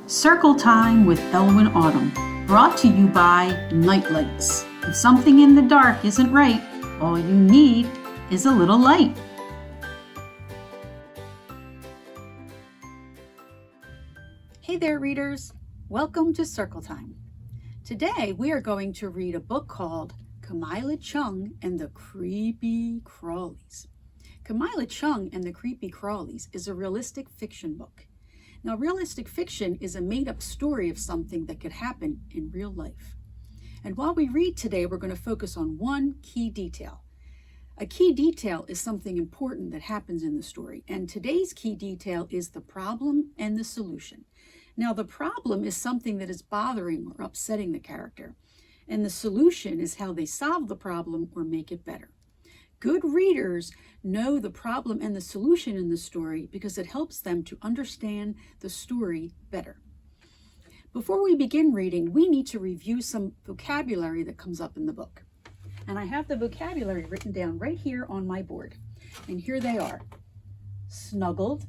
Circle Time with Ellwyn Autumn, brought to you by Nightlights. If something in the dark isn't right, all you need is a little light. Hey there, readers. Welcome to Circle Time. Today, we are going to read a book called Kamyla Chung and the Creepy-Crawlies. Kamyla Chung and the Creepy-Crawlies is a realistic fiction book. Now, realistic fiction is a made-up story of something that could happen in real life. And while we read today, we're going to focus on one key detail. A key detail is something important that happens in the story, and today's key detail is the problem and the solution. Now, the problem is something that is bothering or upsetting the character, and the solution is how they solve the problem or make it better. Good readers know the problem and the solution in the story because it helps them to understand the story better. Before we begin reading, we need to review some vocabulary that comes up in the book. And I have the vocabulary written down right here on my board. And here they are: snuggled,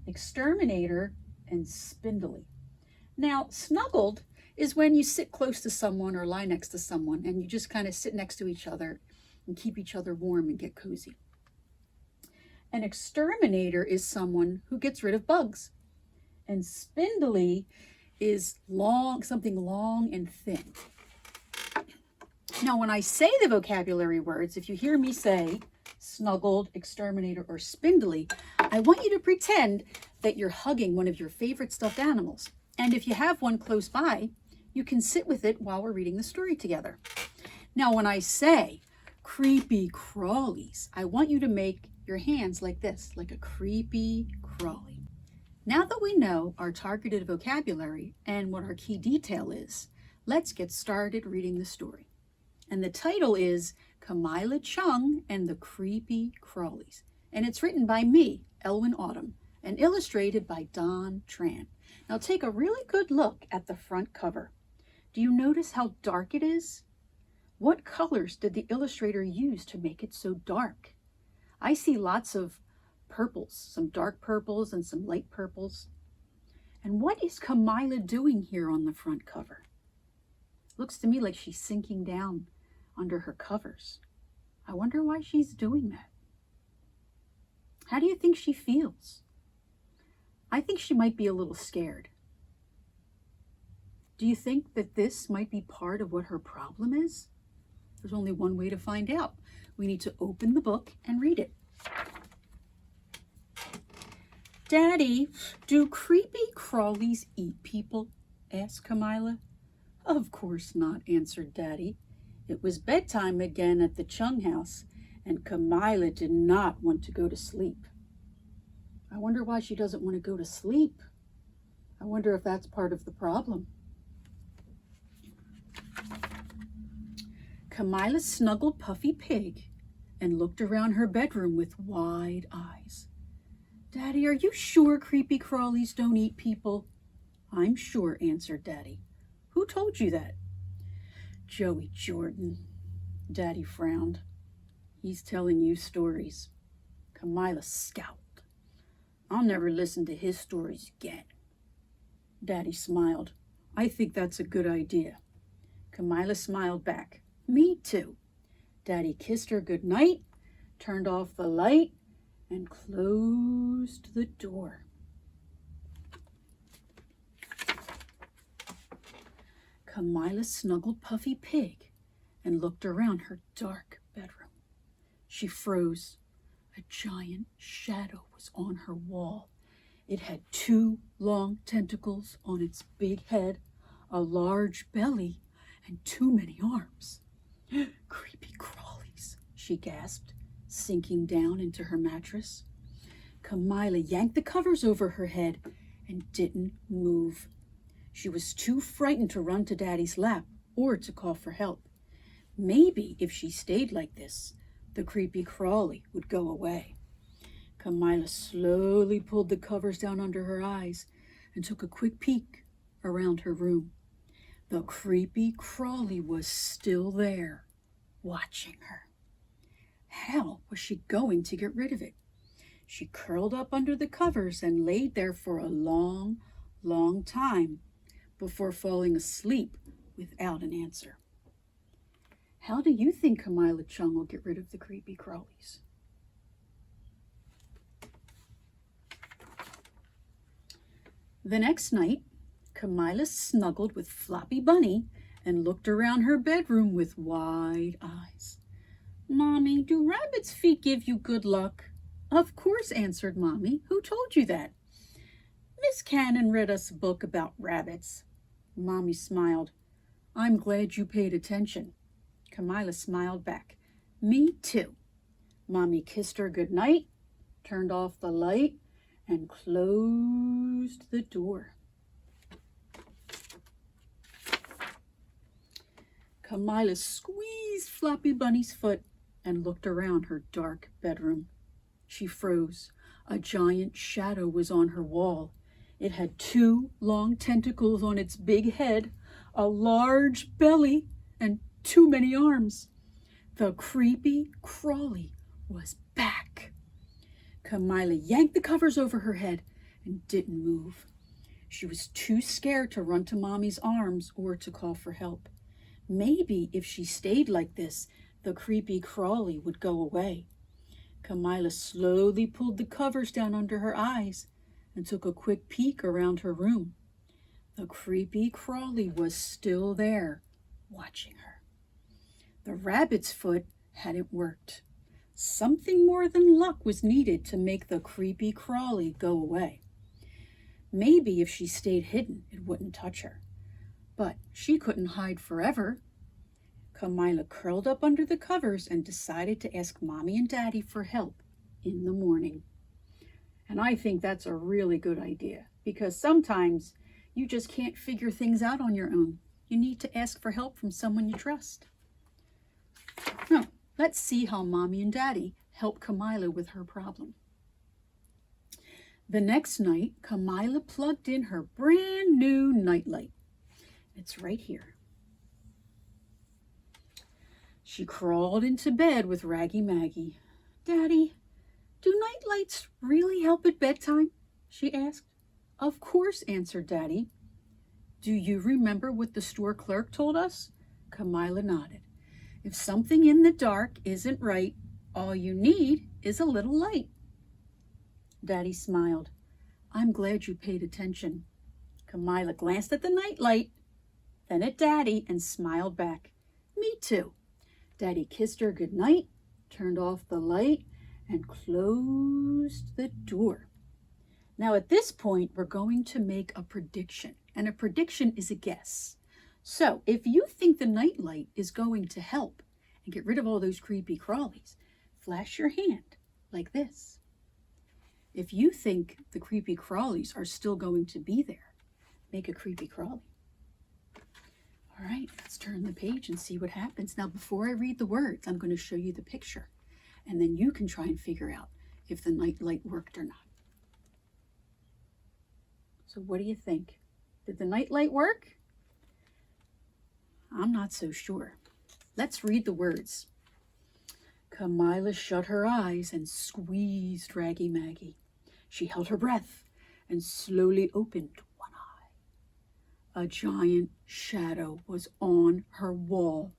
exterminator, and spindly. Now, snuggled is when you sit close to someone or lie next to someone and you just kind of sit next to each other and keep each other warm and get cozy. An exterminator is someone who gets rid of bugs. And spindly is something long and thin. Now, when I say the vocabulary words, if you hear me say snuggled, exterminator, or spindly, I want you to pretend that you're hugging one of your favorite stuffed animals. And if you have one close by, you can sit with it while we're reading the story together. Now, when I say creepy-crawlies, I want you to make your hands like this, like a creepy-crawly. Now that we know our targeted vocabulary and what our key detail is, let's get started reading the story. And the title is Kamyla Chung and the Creepy-Crawlies. And it's written by me, Ellwyn Autumn, and illustrated by Don Tran. Now take a really good look at the front cover. Do you notice how dark it is? What colors did the illustrator use to make it so dark? I see lots of purples, some dark purples and some light purples. And what is Kamilah doing here on the front cover? Looks to me like she's sinking down under her covers. I wonder why she's doing that. How do you think she feels? I think she might be a little scared. Do you think that this might be part of what her problem is? There's only one way to find out. We need to open the book and read it. Daddy, do creepy-crawlies eat people? Asked Kamilah. Of course not, answered Daddy. It was bedtime again at the Chung house, and Kamilah did not want to go to sleep. I wonder why she doesn't want to go to sleep. I wonder if that's part of the problem. Kamilah snuggled Puffy Pig and looked around her bedroom with wide eyes. Daddy, are you sure creepy-crawlies don't eat people? I'm sure, answered Daddy. Who told you that? Joey Jordan. Daddy frowned. He's telling you stories. Kamilah scowled. I'll never listen to his stories again. Daddy smiled. I think that's a good idea. Kamilah smiled back. Me too. Daddy kissed her goodnight, turned off the light, and closed the door. Kamilah snuggled Puffy Pig and looked around her dark bedroom. She froze. A giant shadow was on her wall. It had 2 long tentacles on its big head, a large belly, and too many arms. Creepy-crawlies, she gasped, sinking down into her mattress. Kamilah yanked the covers over her head and didn't move. She was too frightened to run to Daddy's lap or to call for help. Maybe if she stayed like this, the creepy-crawly would go away. Kamilah slowly pulled the covers down under her eyes and took a quick peek around her room. The creepy-crawly was still there, watching her. How was she going to get rid of it? She curled up under the covers and laid there for a long, long time before falling asleep without an answer. How do you think Kamyla Chung will get rid of the Creepy-Crawlies? The next night, Kamilah snuggled with Floppy Bunny and looked around her bedroom with wide eyes. "Mommy, do rabbits' feet give you good luck?" "Of course," answered Mommy. "Who told you that?" "Miss Cannon read us a book about rabbits." Mommy smiled. "I'm glad you paid attention." Kamilah smiled back. "Me too." Mommy kissed her goodnight, turned off the light, and closed the door. Kamilah squeezed Floppy Bunny's foot and looked around her dark bedroom. She froze. A giant shadow was on her wall. It had 2 long tentacles on its big head, a large belly, and too many arms. The Creepy-Crawly was back. Kamilah yanked the covers over her head and didn't move. She was too scared to run to Mommy's arms or to call for help. Maybe if she stayed like this, the Creepy-Crawly would go away. Kamilah slowly pulled the covers down under her eyes and took a quick peek around her room. The Creepy-Crawly was still there, watching her. The rabbit's foot hadn't worked. Something more than luck was needed to make the Creepy-Crawly go away. Maybe if she stayed hidden, it wouldn't touch her. But she couldn't hide forever. Kamilah curled up under the covers and decided to ask Mommy and Daddy for help in the morning. And I think that's a really good idea, because sometimes you just can't figure things out on your own. You need to ask for help from someone you trust. Now, let's see how Mommy and Daddy help Kamilah with her problem. The next night, Kamilah plugged in her brand new nightlight. It's right here. She crawled into bed with Raggy Maggie. "Daddy, do nightlights really help at bedtime?" she asked. "Of course," answered Daddy. "Do you remember what the store clerk told us?" Kamilah nodded. "If something in the dark isn't right, all you need is a little light." Daddy smiled. "I'm glad you paid attention." Kamilah glanced at the nightlight, then at Daddy, and smiled back. "Me too." Daddy kissed her goodnight, turned off the light, and closed the door. Now at this point, we're going to make a prediction, and a prediction is a guess. So if you think the nightlight is going to help and get rid of all those Creepy-Crawlies, flash your hand like this. If you think the Creepy-Crawlies are still going to be there, make a Creepy-Crawly. All right, let's turn the page and see what happens. Now, before I read the words, I'm going to show you the picture, and then you can try and figure out if the nightlight worked or not. So what do you think? Did the nightlight work? I'm not so sure. Let's read the words. Kamilah shut her eyes and squeezed Raggy Maggie. She held her breath and slowly opened one eye. A giant shadow was on her wall.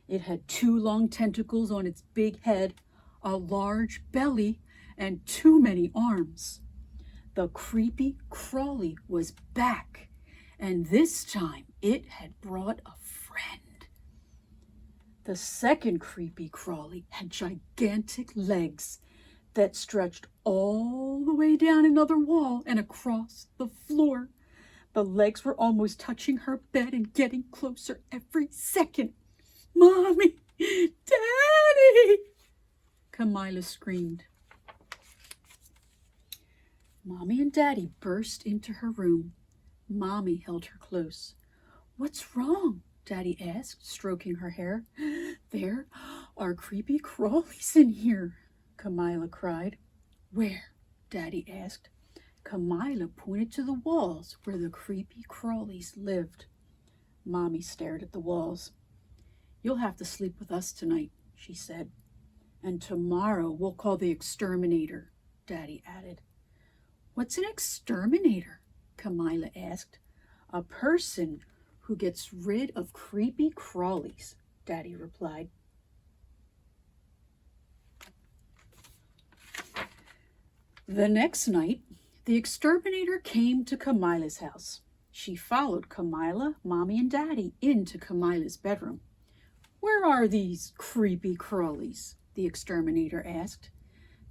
It had 2 long tentacles on its big head, a large belly, and too many arms. The Creepy-Crawly was back, and this time it had brought a friend. The second Creepy-Crawly had gigantic legs that stretched all the way down another wall and across the floor. The legs were almost touching her bed and getting closer every second. "Mommy! Daddy!" Kamilah screamed. Mommy and Daddy burst into her room. Mommy held her close. "What's wrong?" Daddy asked, stroking her hair. "There are Creepy-Crawlies in here," Kamilah cried. "Where?" Daddy asked. Kamilah pointed to the walls where the Creepy-Crawlies lived. Mommy stared at the walls. "You'll have to sleep with us tonight," she said. "And tomorrow we'll call the exterminator," Daddy added. "What's an exterminator?" Kamilah asked. A person who gets rid of creepy crawlies, Daddy replied. The next night, the exterminator came to Kamilah's house. She followed Kamilah, Mommy, and Daddy into Kamilah's bedroom. Where are these creepy crawlies? The exterminator asked.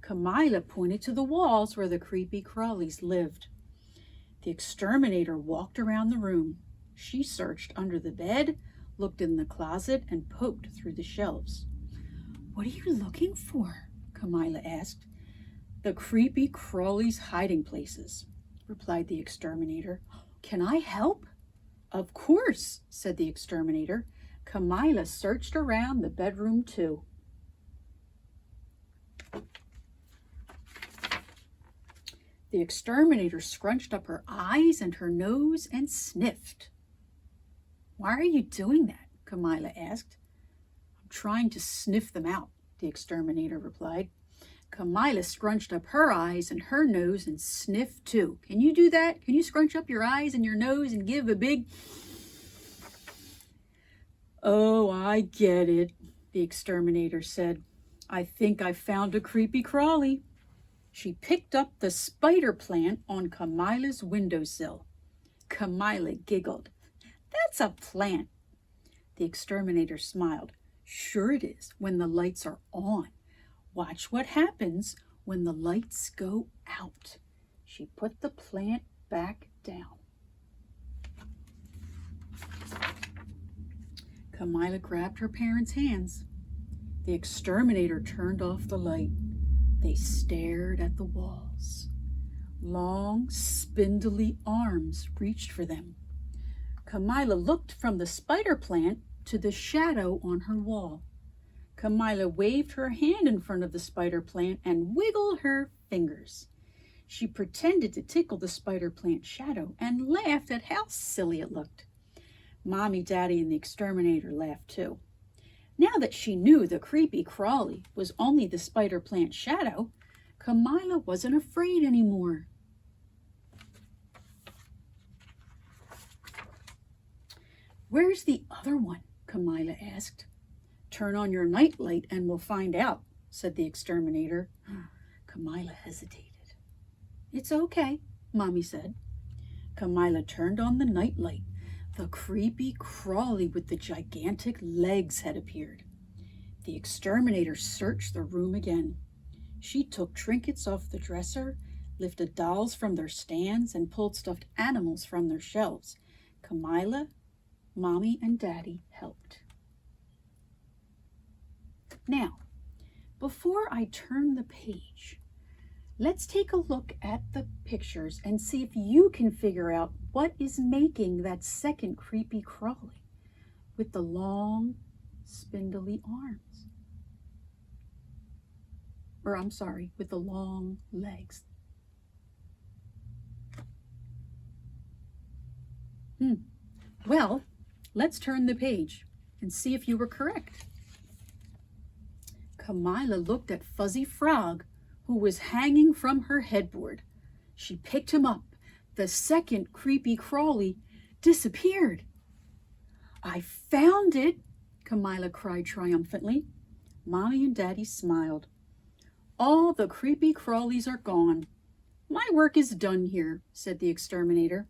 Kamilah pointed to the walls where the creepy crawlies lived. The exterminator walked around the room. She searched under the bed, looked in the closet, and poked through the shelves. What are you looking for? Kamilah asked. The creepy crawlies' hiding places, replied the exterminator. Can I help? Of course, said the exterminator. Kamilah searched around the bedroom too. The exterminator scrunched up her eyes and her nose and sniffed. Why are you doing that? Kamilah asked. I'm trying to sniff them out, the exterminator replied. Kamilah scrunched up her eyes and her nose and sniffed too. Can you do that? Can you scrunch up your eyes and your nose and give a big... Oh, I get it, the exterminator said. I think I found a creepy crawly. She picked up the spider plant on Kamilah's windowsill. Kamilah giggled. That's a plant. The exterminator smiled. Sure it is when the lights are on. Watch what happens when the lights go out. She put the plant back down. Kamilah grabbed her parents' hands. The exterminator turned off the light. They stared at the walls. Long, spindly arms reached for them. Kamilah looked from the spider plant to the shadow on her wall. Kamilah waved her hand in front of the spider plant and wiggled her fingers. She pretended to tickle the spider plant shadow and laughed at how silly it looked. Mommy, Daddy, and the exterminator laughed too. Now that she knew the creepy crawly was only the spider plant shadow, Kamilah wasn't afraid anymore. Where's the other one? Kamilah asked. Turn on your nightlight and we'll find out, said the exterminator. Kamilah hesitated. It's okay, Mommy said. Kamilah turned on the nightlight. The creepy crawly with the gigantic legs had appeared. The exterminator searched the room again. She took trinkets off the dresser, lifted dolls from their stands, and pulled stuffed animals from their shelves. Kamilah, Mommy, and Daddy helped. Now, before I turn the page, let's take a look at the pictures and see if you can figure out what is making that second creepy crawly with the long, spindly arms. Or I'm sorry, with the long legs. Well, let's turn the page and see if you were correct. Kamilah looked at Fuzzy Frog, who was hanging from her headboard. She picked him up. The second creepy crawly disappeared. I found it, Kamilah cried triumphantly. Mommy and Daddy smiled. All the creepy crawlies are gone. My work is done here, said the exterminator.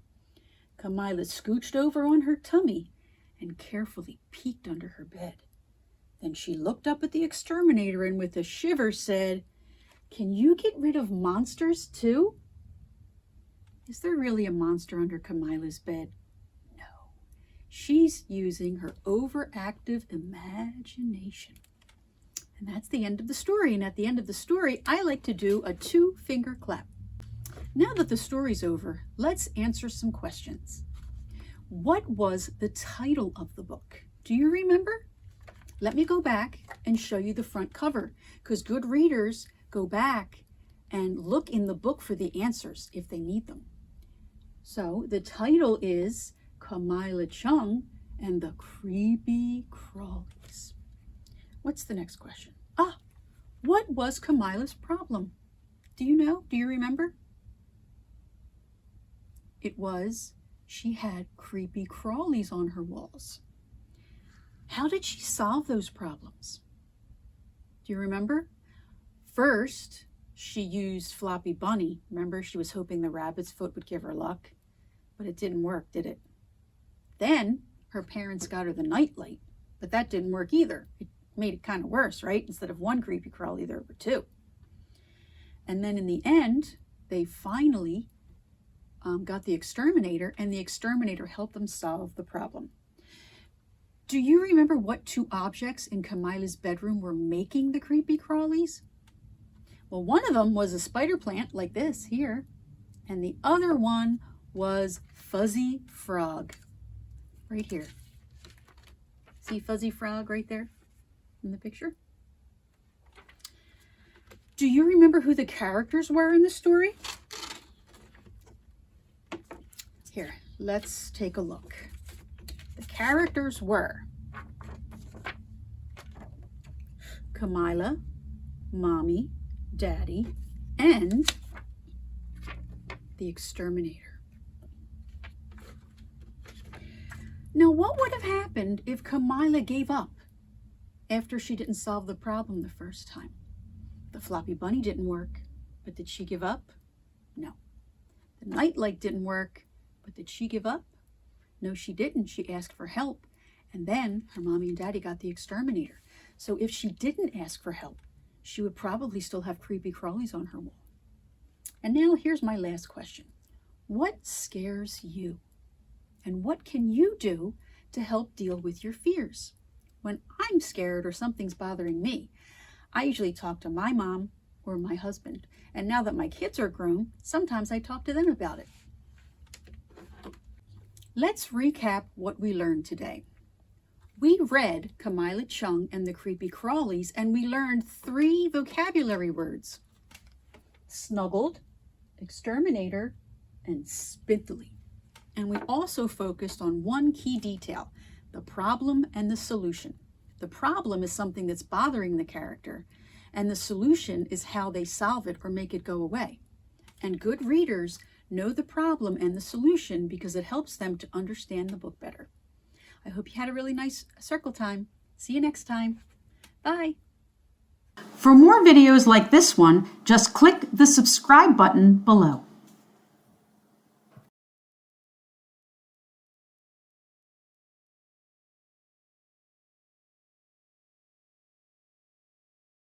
Kamilah scooched over on her tummy and carefully peeked under her bed. Then she looked up at the exterminator and with a shiver said, Can you get rid of monsters too? Is there really a monster under Kamilah's bed? No. She's using her overactive imagination. And that's the end of the story. And at the end of the story, I like to do a 2-finger clap. Now that the story's over, let's answer some questions. What was the title of the book? Do you remember? Let me go back and show you the front cover, because good readers go back and look in the book for the answers if they need them. So the title is Kamyla Chung and the Creepy-Crawlies. What's the next question? What was Kamilah's problem? Do you know? Do you remember? It was she had creepy-crawlies on her walls. How did she solve those problems? Do you remember? First, she used Floppy Bunny. Remember, she was hoping the rabbit's foot would give her luck, but it didn't work, did it? Then her parents got her the Nightlight, but that didn't work either. It made it kind of worse, right? Instead of one creepy-crawly, there were two. And then in the end, they finally got the exterminator, and the exterminator helped them solve the problem. Do you remember what two objects in Kamilah's bedroom were making the creepy-crawlies? Well, one of them was a spider plant like this here, and the other one was Fuzzy Frog right here. See Fuzzy Frog right there in the picture? Do you remember who the characters were in the story? Here, let's take a look. The characters were Kamilah, Mommy, Daddy, and the exterminator. Now, what would have happened if Kamilah gave up after she didn't solve the problem the first time? The Floppy Bunny didn't work, but did she give up? No. The Nightlight didn't work, but did she give up? No, she didn't. She asked for help, and then her mommy and daddy got the exterminator. So if she didn't ask for help, she would probably still have creepy-crawlies on her wall. And now here's my last question. What scares you? And what can you do to help deal with your fears? When I'm scared or something's bothering me, I usually talk to my mom or my husband. And now that my kids are grown, sometimes I talk to them about it. Let's recap what we learned today. We read Kamyla Chung and the Creepy-Crawlies, and we learned 3 vocabulary words: snuggled, exterminator, and spindly. And we also focused on one key detail: the problem and the solution. The problem is something that's bothering the character, and the solution is how they solve it or make it go away. And good readers know the problem and the solution because it helps them to understand the book better. I hope you had a really nice circle time. See you next time. Bye. For more videos like this one, just click the subscribe button below.